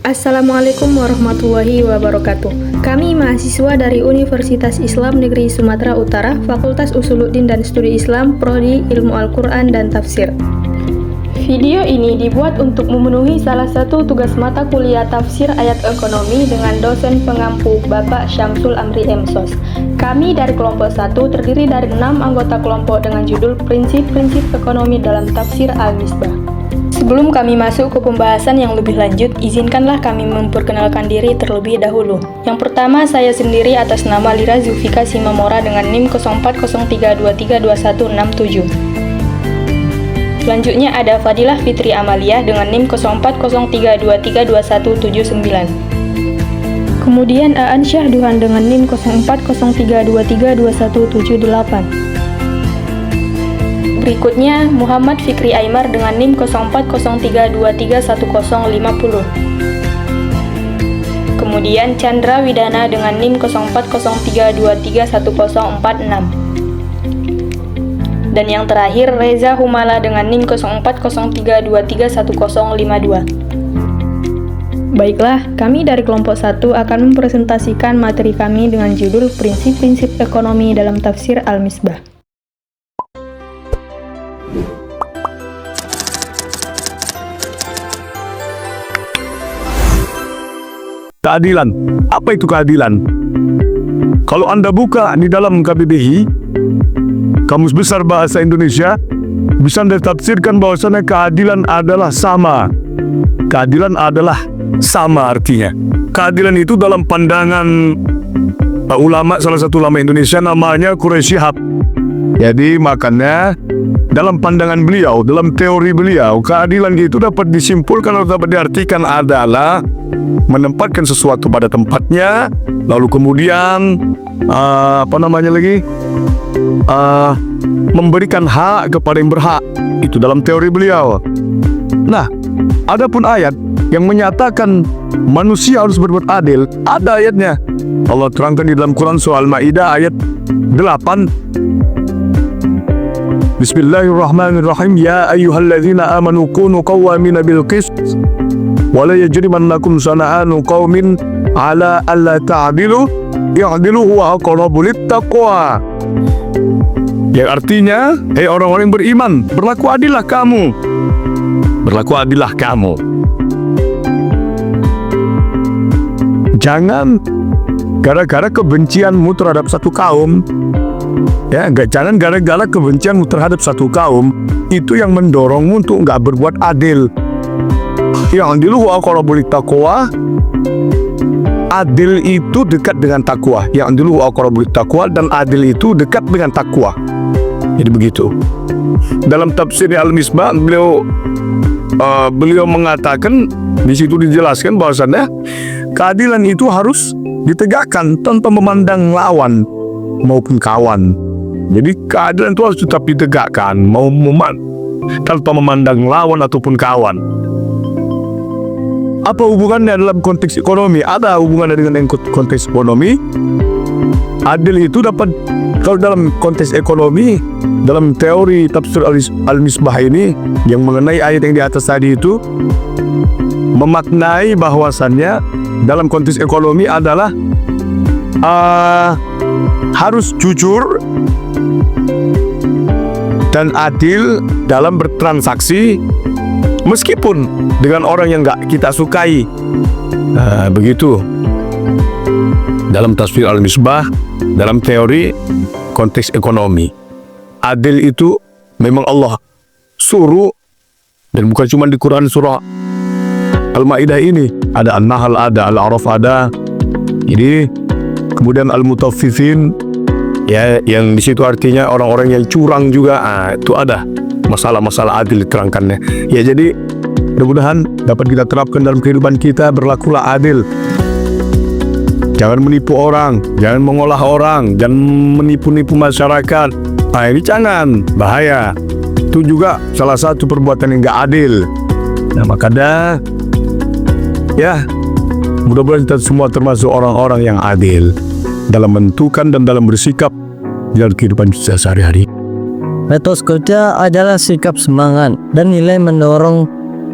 Assalamualaikum warahmatullahi wabarakatuh. Kami mahasiswa dari Universitas Islam Negeri Sumatera Utara, Fakultas Usuluddin dan Studi Islam, Prodi Ilmu Al-Quran dan Tafsir. Video ini dibuat untuk memenuhi salah satu tugas mata kuliah Tafsir Ayat Ekonomi dengan dosen pengampu Bapak Syamsul Amri M.Sos. Kami dari kelompok 1 terdiri dari 6 anggota kelompok dengan judul Prinsip-Prinsip Ekonomi dalam Tafsir Al-Misbah. Sebelum kami masuk ke pembahasan yang lebih lanjut, izinkanlah kami memperkenalkan diri terlebih dahulu. Yang pertama, saya sendiri atas nama Lira Zulfika Simamora dengan NIM 0403232167. Selanjutnya ada Fadilah Fitri Amalia dengan NIM 0403232179. Kemudian Aan Syahduhan dengan NIM 0403232178. Berikutnya Muhammad Fikri Aimar dengan NIM 0403231050. Kemudian Chandra Widana dengan NIM 0403233146. Dan yang terakhir Reza Humala dengan NIM 0403231052. Baiklah, kami dari kelompok 1 akan mempresentasikan materi kami dengan judul Prinsip-Prinsip Ekonomi dalam Tafsir Al-Misbah. Keadilan. Apa itu keadilan? Kalau Anda buka di dalam KBBI, Kamus Besar Bahasa Indonesia, bisa Anda tafsirkan bahwasannya keadilan adalah sama. Keadilan adalah sama artinya. Keadilan itu dalam pandangan ulama, salah satu ulama Indonesia namanya Quraisy Shihab. Jadi makanya dalam pandangan beliau, dalam teori beliau, keadilan itu dapat disimpulkan atau dapat diartikan adalah menempatkan sesuatu pada tempatnya, lalu kemudian memberikan hak kepada yang berhak. Itu dalam teori beliau. Nah, adapun ayat yang menyatakan manusia harus berbuat adil, ada ayatnya. Allah terangkan di dalam Quran surah Al-Maidah ayat 8. Bismillahirrahmanirrahim. Ya ayyuhalladzina amanu kunu qawwamina bil qist wala yajrimannakum sana'anu qaumin ala alla ta'dilu i'dilu huwa aqrabu littaqwa. Yang artinya, hei orang-orang yang beriman, berlaku adillah kamu. Berlaku adillah kamu. Jangan gara-gara kebencianmu terhadap satu kaum, jangan gara-gara kebencianmu terhadap satu kaum itu yang mendorongmu untuk nggak berbuat adil. Yang dulu aqrabu littaqwa, adil itu dekat dengan takwa. Yang dulu aqrabu littaqwa, dan adil itu dekat dengan takwa. Jadi begitu. Dalam tafsir Al-Misbah beliau mengatakan, di situ dijelaskan bahwasannya keadilan itu harus ditegakkan tanpa memandang lawan maupun kawan. Jadi keadilan itu harus tetap ditegakkan tanpa memandang lawan ataupun kawan. Apa hubungannya dalam konteks ekonomi? Ada hubungannya dengan konteks ekonomi. Adil itu dapat, kalau dalam konteks ekonomi, dalam teori tafsir Al-Misbah ini yang mengenai ayat yang di atas tadi itu memaknai bahwasannya dalam konteks ekonomi adalah harus jujur dan adil dalam bertransaksi meskipun dengan orang yang nggak kita sukai. Begitu dalam tafsir Al-Misbah, dalam teori konteks ekonomi. Adil itu memang Allah suruh, dan bukan cuma di Quran surah Al-Maidah ini, ada An-Nahl, ada Al-A'raf, ada. Jadi kemudian Al-Mutaffifin, yang di situ artinya orang-orang yang curang juga. Itu ada masalah-masalah adil diterangkannya. Jadi mudah-mudahan dapat kita terapkan dalam kehidupan kita. Berlakulah adil. Jangan menipu orang, jangan mengolah orang, jangan menipu-nipu masyarakat. Ini jangan, bahaya. Itu juga salah satu perbuatan yang nggak adil. Nah, makanya mudah-mudahan kita semua termasuk orang-orang yang adil dalam menentukan dan dalam bersikap dalam kehidupan kita sehari-hari. Etos kerja adalah sikap semangat dan nilai mendorong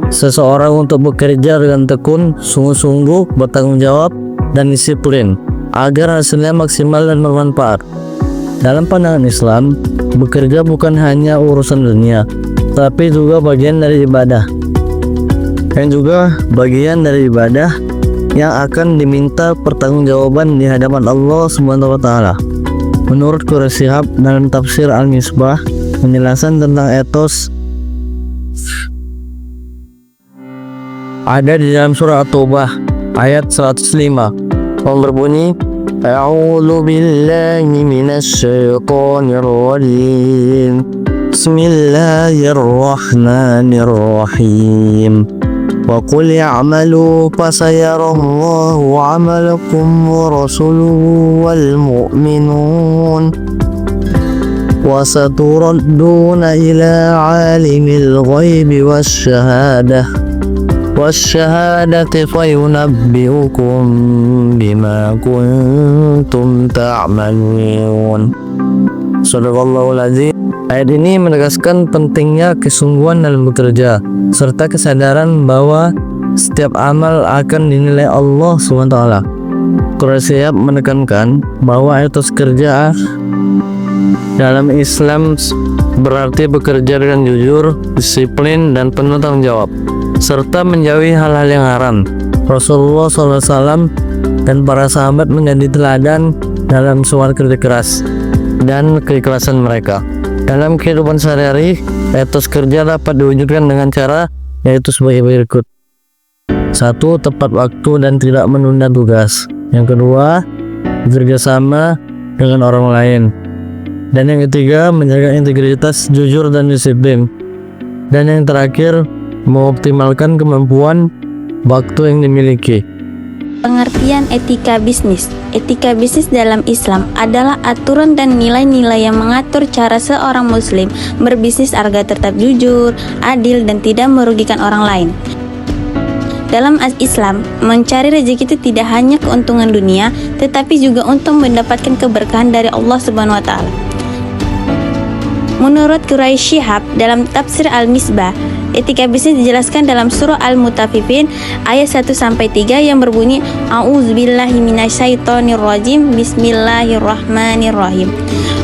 seseorang untuk bekerja dengan tekun, sungguh-sungguh, bertanggung jawab, dan disiplin agar hasilnya maksimal dan bermanfaat. Dalam pandangan Islam, bekerja bukan hanya urusan dunia, tapi juga bagian dari ibadah. Dan juga bagian dari ibadah yang akan diminta pertanggungjawaban di hadapan Allah SWT. Menurut Quraisy Shihab dalam tafsir Al-Misbah, penjelasan tentang etos ada di dalam surah At-Taubah ayat 105 yang berbunyi, A'udzu billahi minasy syaithanir rajim. Bismillahirrahmanirrahim. Wa qul i'malu fasayarallahu 'amalakum wa rasuluhu wal mu'minun wa saturadduna ila 'alimil ghaibi wasyahadati fayunabbi'ukum bima kuntum ta'malun. Shadaqallahul azim. Ayat ini menegaskan pentingnya kesungguhan dalam bekerja serta kesadaran bahwa setiap amal akan dinilai Allah SWT. Quraisy Shihab menekankan bahwa etos kerja dalam Islam berarti bekerja dengan jujur, disiplin, dan penuh tanggung jawab, serta menjauhi hal-hal yang haram. Rasulullah SAW dan para sahabat menjadi teladan dalam semua kerja keras dan keikhlasan mereka. Dalam kehidupan sehari-hari, etos kerja dapat diwujudkan dengan cara yaitu sebagai berikut. 1. Tepat waktu dan tidak menunda tugas. Yang kedua, bekerja sama dengan orang lain. Dan yang ketiga, menjaga integritas, jujur, dan disiplin. Dan yang terakhir, mengoptimalkan kemampuan waktu yang dimiliki. Pengertian etika bisnis. Etika bisnis dalam Islam adalah aturan dan nilai-nilai yang mengatur cara seorang muslim berbisnis agar tetap jujur, adil, dan tidak merugikan orang lain. Dalam Islam, mencari rezeki itu tidak hanya keuntungan dunia, tetapi juga untuk mendapatkan keberkahan dari Allah Subhanahu wa taala. Menurut Quraisy Shihab dalam tafsir Al-Misbah, etika bisnis dijelaskan dalam surah Al-Mutaffifin ayat 1-3 yang berbunyi, A'udzubillahi minasyaitonir rajim, Bismillahirrahmanirrahim.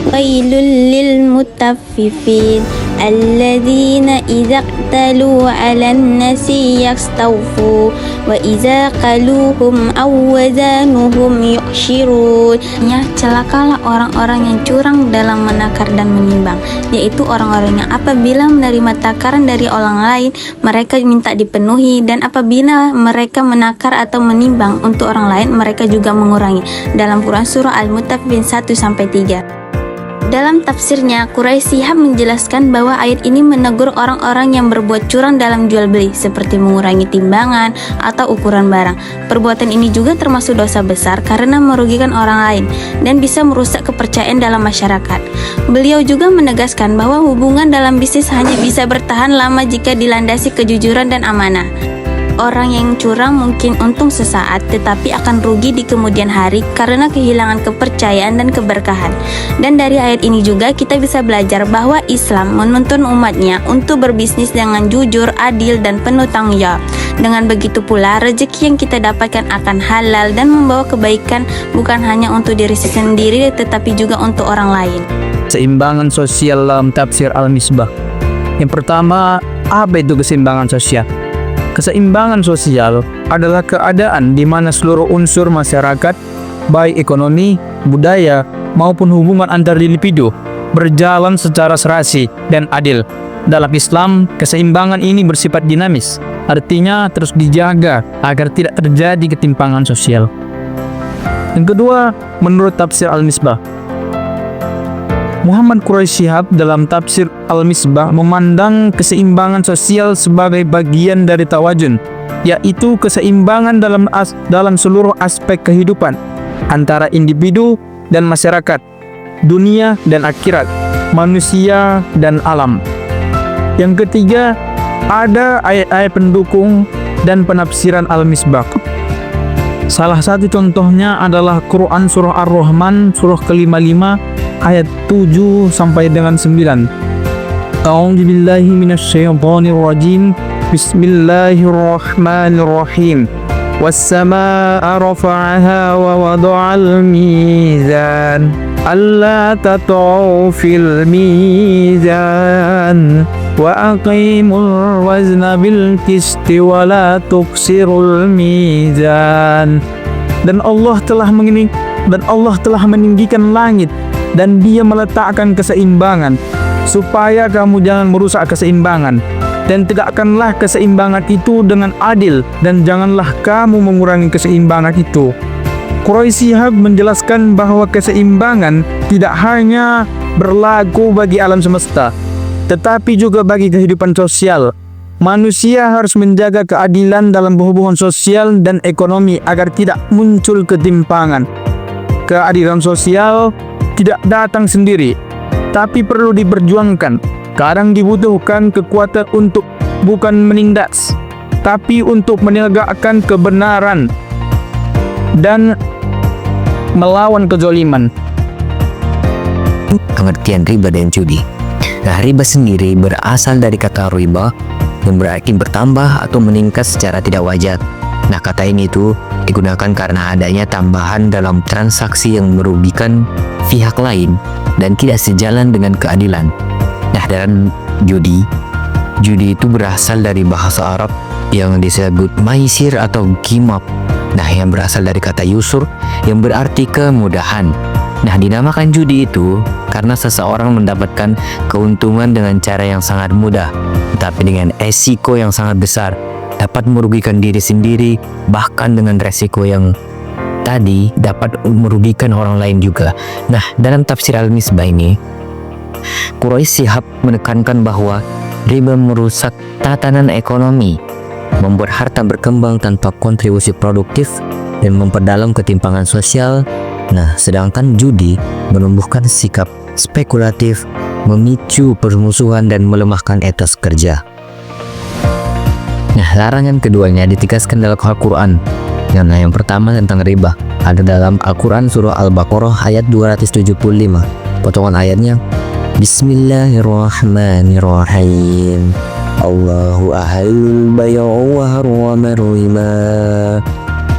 Wailul lil mutaffifin alladzina idza qtalu 'alan nasi yastawfu wa idza qaluhum aw wazanuhum yuqshirun. Ya, celakalah orang-orang yang curang dalam menakar dan menimbang, yaitu orang-orang yang apabila menerima takaran dari orang lain mereka minta dipenuhi, dan apabila mereka menakar atau menimbang untuk orang lain mereka juga mengurangi. Dalam Quran surah Al-Mutaffifin 1-3. Dalam tafsirnya, Quraisy Shihab menjelaskan bahwa ayat ini menegur orang-orang yang berbuat curang dalam jual beli, seperti mengurangi timbangan atau ukuran barang. Perbuatan ini juga termasuk dosa besar karena merugikan orang lain dan bisa merusak kepercayaan dalam masyarakat. Beliau juga menegaskan bahwa hubungan dalam bisnis hanya bisa bertahan lama jika dilandasi kejujuran dan amanah. Orang yang curang mungkin untung sesaat, tetapi akan rugi di kemudian hari karena kehilangan kepercayaan dan keberkahan. Dan dari ayat ini juga kita bisa belajar bahwa Islam menuntun umatnya untuk berbisnis dengan jujur, adil, dan penuh tanggung jawab. Dengan begitu pula, rezeki yang kita dapatkan akan halal dan membawa kebaikan bukan hanya untuk diri sendiri, tetapi juga untuk orang lain. Keseimbangan sosial dalam tafsir Al-Misbah. Yang pertama, apa itu keseimbangan sosial? Keseimbangan sosial adalah keadaan di mana seluruh unsur masyarakat, baik ekonomi, budaya, maupun hubungan antar individu, berjalan secara serasi dan adil. Dalam Islam, keseimbangan ini bersifat dinamis, artinya terus dijaga agar tidak terjadi ketimpangan sosial. Yang kedua, menurut tafsir Al-Misbah, Muhammad Quraisy Shihab dalam tafsir Al-Misbah memandang keseimbangan sosial sebagai bagian dari tawazun, yaitu keseimbangan dalam seluruh aspek kehidupan antara individu dan masyarakat, dunia dan akhirat, manusia dan alam. Yang ketiga, ada ayat-ayat pendukung dan penafsiran Al-Misbah. Salah satu contohnya adalah Quran surah Ar-Rahman surah ke-55 ayat 7 sampai dengan 9. A'udzubillahi minasyaitonir rajim. Bismillahirrahmanirrahim. Was-samaa'a rafa'aha wa wada'al mizan alla tatghaw fil mizan wa aqimul wazna bil qisti wa la tuksirul mizan. Dan Allah telah meninggikan langit dan Dia meletakkan keseimbangan supaya kamu jangan merusak keseimbangan, dan tegakkanlah keseimbangan itu dengan adil, dan janganlah kamu mengurangi keseimbangan itu. Quraisy Shihab menjelaskan bahwa keseimbangan tidak hanya berlaku bagi alam semesta, tetapi juga bagi kehidupan sosial. Manusia harus menjaga keadilan dalam hubungan sosial dan ekonomi agar tidak muncul ketimpangan. Keadilan sosial tidak datang sendiri, tapi perlu diperjuangkan. Kadang dibutuhkan kekuatan untuk bukan menindas, tapi untuk menegakkan kebenaran dan melawan kezaliman. Pengertian riba dan judi. Nah, riba sendiri berasal dari kata riba yang berarti bertambah atau meningkat secara tidak wajar. Nah, kata ini tuh digunakan karena adanya tambahan dalam transaksi yang merugikan pihak lain dan tidak sejalan dengan keadilan. Nah, dalam judi itu berasal dari bahasa Arab yang disebut maisir atau gimab. Nah, yang berasal dari kata yusur yang berarti kemudahan. Nah, dinamakan judi itu karena seseorang mendapatkan keuntungan dengan cara yang sangat mudah, tapi dengan resiko yang sangat besar, dapat merugikan diri sendiri, bahkan dengan resiko yang tadi dapat merugikan orang lain juga. Nah, dalam tafsir Al-Misbah ini, Quraisy Shihab menekankan bahwa riba merusak tatanan ekonomi, membuat harta berkembang tanpa kontribusi produktif, dan memperdalam ketimpangan sosial. Nah, sedangkan judi menumbuhkan sikap spekulatif, memicu permusuhan, dan melemahkan etos kerja. Nah, larangan keduanya ditegaskan dalam Al-Quran. Nah, yang pertama tentang riba ada dalam Al-Quran surah Al-Baqarah ayat 275. Potongan ayatnya, Bismillahirrahmanirrahim. Allahu ahalul bay'u wa harrama riba.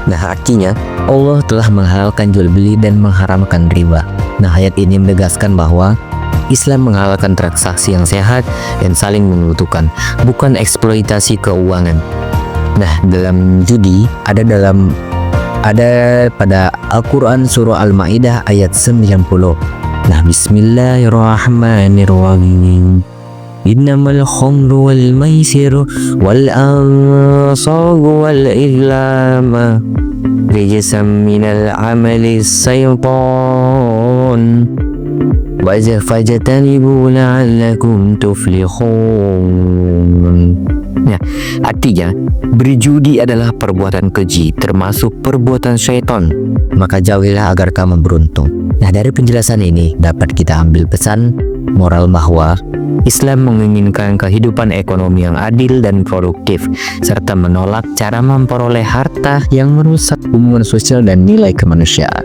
Nah, artinya Allah telah menghalalkan jual beli dan mengharamkan riba. Nah, ayat ini menegaskan bahwa Islam menghalalkan transaksi yang sehat dan saling menguntungkan, bukan eksploitasi keuangan. Nah, dalam judi ada pada Al-Quran surah Al-Ma'idah ayat 90. Nah, Bismillahirrahmanirrahim. Innamal khamru wal maisiru wal ansabu wal izlama rijsam minal amali syaitan fajtanibu la'allakum tuflihun. Nah, artinya berjudi adalah perbuatan keji, termasuk perbuatan syaitan, maka jauhilah agar kamu beruntung. Nah, dari penjelasan ini dapat kita ambil pesan moral bahwa Islam menginginkan kehidupan ekonomi yang adil dan produktif, serta menolak cara memperoleh harta yang merusak hubungan sosial dan nilai kemanusiaan.